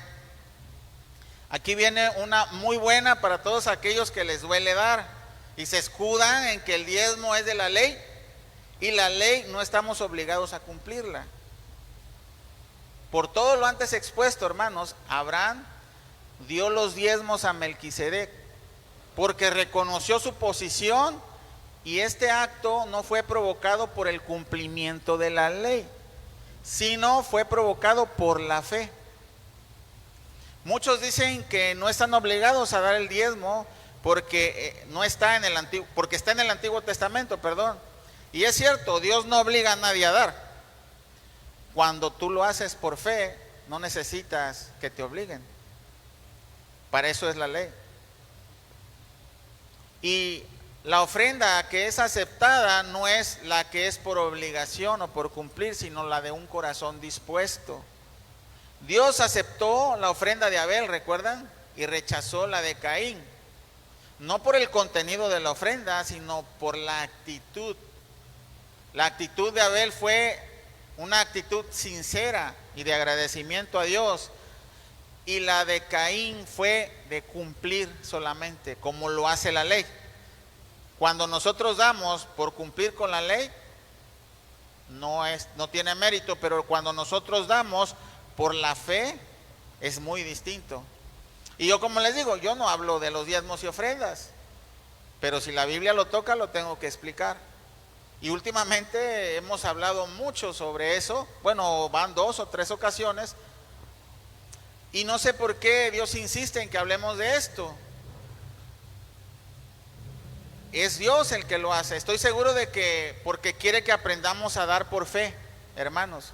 aquí viene una muy buena para todos aquellos que les duele dar y se escudan en que el diezmo es de la ley y la ley no estamos obligados a cumplirla. Por todo lo antes expuesto, hermanos, Abraham dio los diezmos a Melquisedec porque reconoció su posición y este acto no fue provocado por el cumplimiento de la ley, sino fue provocado por la fe. Muchos dicen que no están obligados a dar el diezmo porque no está en el antiguo, porque está en el Antiguo Testamento, perdón. Y es cierto, Dios no obliga a nadie a dar. Cuando tú lo haces por fe, no necesitas que te obliguen. Para eso es la ley. Y la ofrenda que es aceptada no es la que es por obligación o por cumplir, sino la de un corazón dispuesto. Dios aceptó la ofrenda de Abel, ¿recuerdan? Y rechazó la de Caín. No por el contenido de la ofrenda, sino por la actitud. La actitud de Abel fue una actitud sincera y de agradecimiento a Dios. Y la de Caín fue de cumplir solamente, como lo hace la ley. Cuando nosotros damos por cumplir con la ley, no tiene mérito, pero cuando nosotros damos por la fe, es muy distinto. Y yo, como les digo, yo no hablo de los diezmos y ofrendas, pero si la Biblia lo toca, lo tengo que explicar. Y últimamente hemos hablado mucho sobre eso. Bueno, van 2 o 3 ocasiones. Y no sé por qué Dios insiste en que hablemos de esto. Es Dios el que lo hace. Estoy seguro de que porque quiere que aprendamos a dar por fe, hermanos.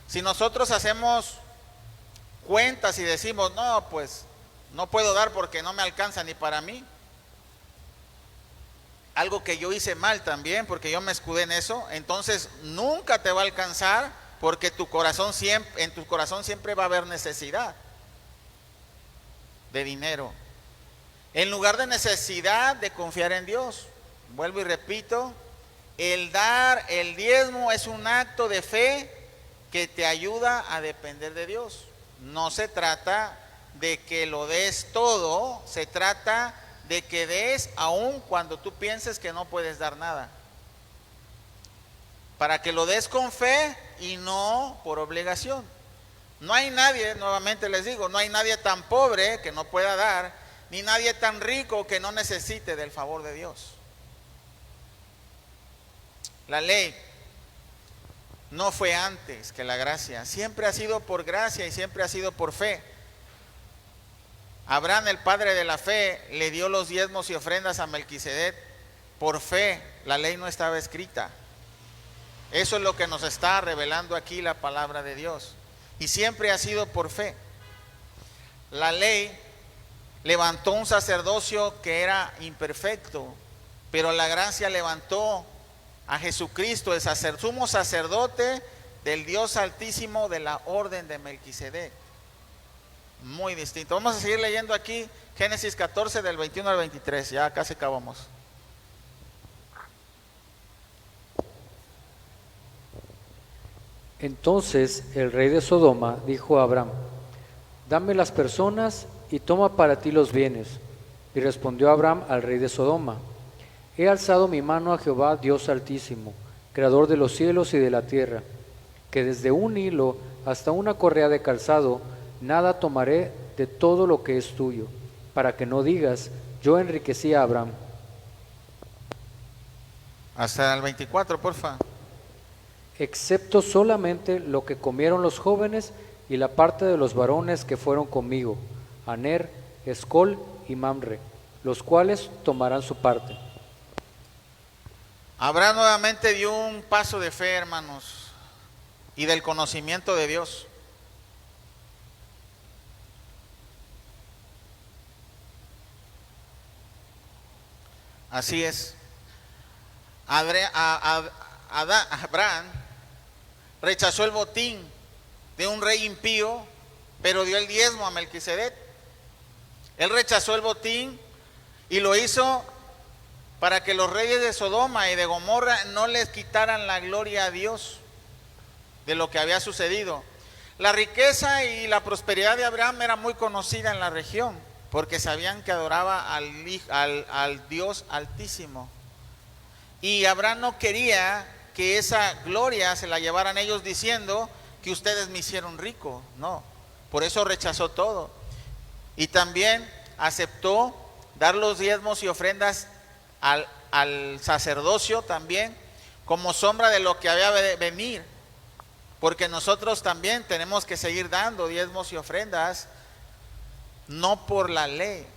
Si nosotros hacemos cuentas y decimos, no, pues no puedo dar porque no me alcanza ni para mí. Algo que yo hice mal también, porque yo me escudé en eso. Entonces nunca te va a alcanzar, porque en tu corazón siempre va a haber necesidad de dinero. En lugar de necesidad de confiar en Dios. Vuelvo y repito, el dar el diezmo es un acto de fe que te ayuda a depender de Dios. No se trata de que lo des todo, se trata de que des aun cuando tú pienses que no puedes dar nada. Para que lo des con fe y no por obligación. No hay nadie, nuevamente les digo, no hay nadie tan pobre que no pueda dar, ni nadie tan rico que no necesite del favor de Dios. La ley no fue antes que la gracia, siempre ha sido por gracia y siempre ha sido por fe. Abraham, el padre de la fe, le dio los diezmos y ofrendas a Melquisedec por fe, la ley no estaba escrita. Eso es lo que nos está revelando aquí la palabra de Dios. Y siempre ha sido por fe. La ley levantó un sacerdocio que era imperfecto, pero la gracia levantó a Jesucristo, el sumo sacerdote del Dios Altísimo de la orden de Melquisedec. Muy distinto. Vamos a seguir leyendo aquí Génesis 14 del 21 al 23, ya casi acabamos. Entonces el rey de Sodoma dijo a Abraham: dame las personas y toma para ti los bienes. Y respondió Abraham al rey de Sodoma: he alzado mi mano a Jehová Dios Altísimo, creador de los cielos y de la tierra, que desde un hilo hasta una correa de calzado nada tomaré de todo lo que es tuyo, para que no digas: yo enriquecí a Abraham. Hasta el 24, porfa. Excepto solamente lo que comieron los jóvenes y la parte de los varones que fueron conmigo, Aner, Escol y Mamre, los cuales tomarán su parte. Abraham nuevamente dio un paso de fe, hermanos, y del conocimiento de Dios. Así es. Abraham rechazó el botín de un rey impío, pero dio el diezmo a Melquisedec. Él rechazó el botín y lo hizo para que los reyes de Sodoma y de Gomorra no les quitaran la gloria a Dios de lo que había sucedido. La riqueza y la prosperidad de Abraham era muy conocida en la región, porque sabían que adoraba al Dios Altísimo. Y Abraham no quería que esa gloria se la llevaran ellos diciendo que ustedes me hicieron rico. No, por eso rechazó todo. Y también aceptó dar los diezmos y ofrendas al sacerdocio también, como sombra de lo que había de venir. Porque nosotros también tenemos que seguir dando diezmos y ofrendas, no por la ley,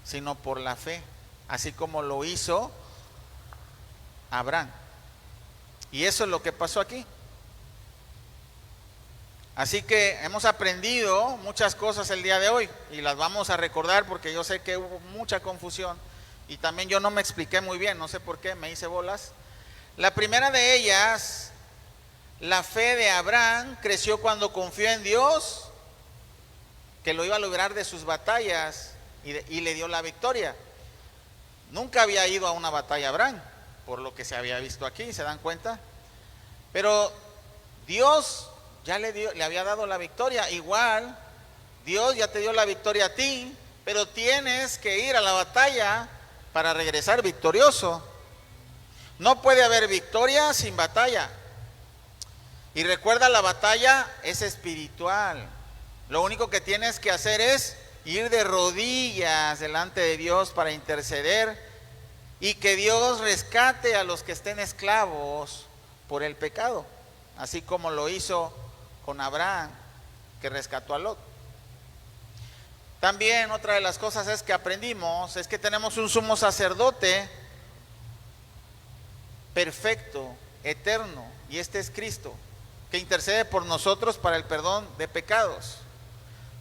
sino por la fe, así como lo hizo Abraham. Y eso es lo que pasó aquí. Así que hemos aprendido muchas cosas el día de hoy y las vamos a recordar, porque yo sé que hubo mucha confusión y también yo no me expliqué muy bien, no sé por qué, me hice bolas. La primera de ellas, la fe de Abraham creció cuando confió en Dios, que lo iba a librar de sus batallas y le dio la victoria. Nunca había ido a una batalla Abraham, por lo que se había visto aquí, ¿se dan cuenta? Pero Dios ya le había dado la victoria. Igual, Dios ya te dio la victoria a ti, pero tienes que ir a la batalla para regresar victorioso. No puede haber victoria sin batalla. Y recuerda, la batalla es espiritual. Lo único que tienes que hacer es ir de rodillas delante de Dios para interceder y que Dios rescate a los que estén esclavos por el pecado, así como lo hizo con Abraham, que rescató a Lot. También otra de las cosas es que aprendimos es que tenemos un sumo sacerdote perfecto, eterno, y este es Cristo, que intercede por nosotros para el perdón de pecados,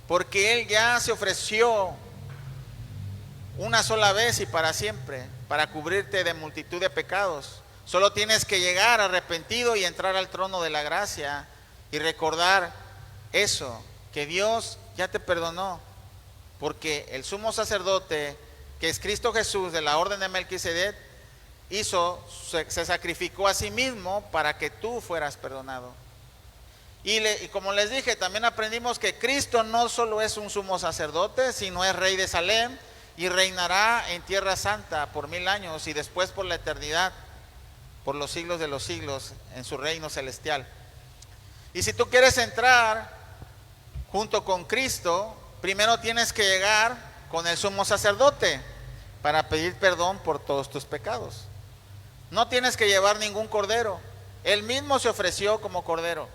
porque Él ya se ofreció una sola vez y para siempre, para cubrirte de multitud de pecados. Solo tienes que llegar arrepentido y entrar al trono de la gracia y recordar eso, que Dios ya te perdonó, porque el sumo sacerdote, que es Cristo Jesús de la orden de Melquisedec, se sacrificó a sí mismo para que tú fueras perdonado. Y como les dije, también aprendimos que Cristo no solo es un sumo sacerdote, sino es rey de Salem y reinará en Tierra Santa por 1000 años y después por la eternidad, por los siglos de los siglos, en su reino celestial. Y si tú quieres entrar junto con Cristo, primero tienes que llegar con el sumo sacerdote para pedir perdón por todos tus pecados. No tienes que llevar ningún cordero, Él mismo se ofreció como cordero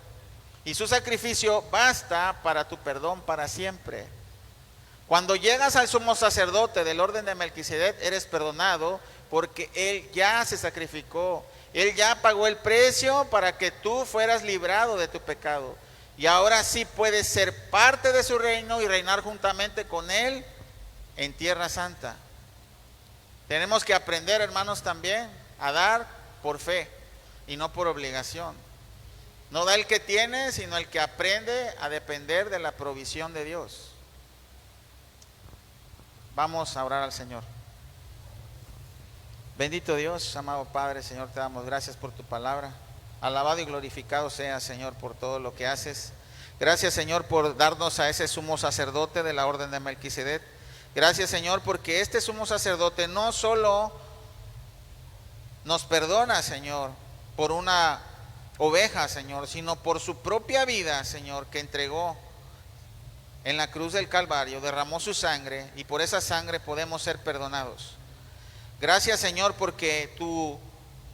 y su sacrificio basta para tu perdón para siempre. Cuando llegas al sumo sacerdote del orden de Melquisedec, eres perdonado porque Él ya se sacrificó. Él ya pagó el precio para que tú fueras librado de tu pecado. Y ahora sí puedes ser parte de su reino y reinar juntamente con Él en Tierra Santa. Tenemos que aprender, hermanos, también a dar por fe y no por obligación. No da el que tiene, sino el que aprende a depender de la provisión de Dios. Vamos a orar al Señor. Bendito Dios, amado Padre, Señor, te damos gracias por tu palabra. Alabado y glorificado sea, Señor, por todo lo que haces. Gracias, Señor, por darnos a ese sumo sacerdote de la orden de Melquisedec. Gracias, Señor, porque este sumo sacerdote no solo nos perdona, Señor, por una oveja, Señor, sino por su propia vida, Señor, que entregó en la cruz del Calvario, derramó su sangre y por esa sangre podemos ser perdonados. Gracias, Señor, porque tu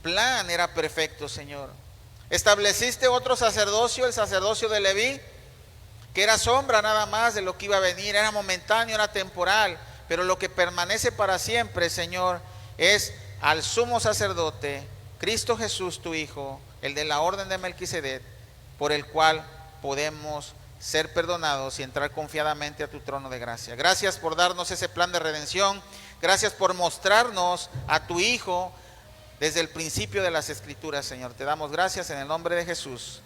plan era perfecto, Señor. Estableciste otro sacerdocio, el sacerdocio de Leví, que era sombra nada más de lo que iba a venir, era momentáneo, era temporal, pero lo que permanece para siempre, Señor, es al sumo sacerdote, Cristo Jesús, tu Hijo, el de la orden de Melquisedec, por el cual podemos ser perdonados y entrar confiadamente a tu trono de gracia. Gracias por darnos ese plan de redención. Gracias por mostrarnos a tu Hijo desde el principio de las Escrituras, Señor. Te damos gracias en el nombre de Jesús.